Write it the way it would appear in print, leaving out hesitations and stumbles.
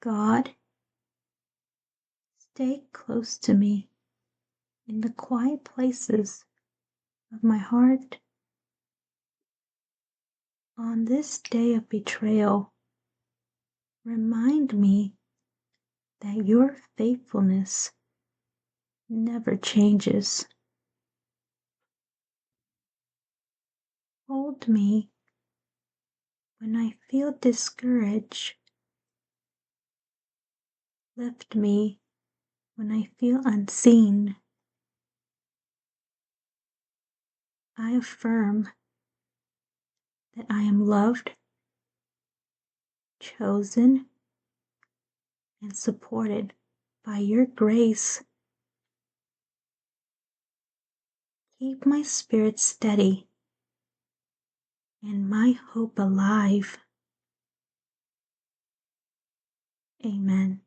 God, stay close to me in the quiet places of my heart. On this day of betrayal, remind me that your faithfulness never changes. Hold me when I feel discouraged. Lift me when I feel unseen. I affirm that I am loved, chosen, and supported by your grace. Keep my spirit steady and my hope alive. Amen.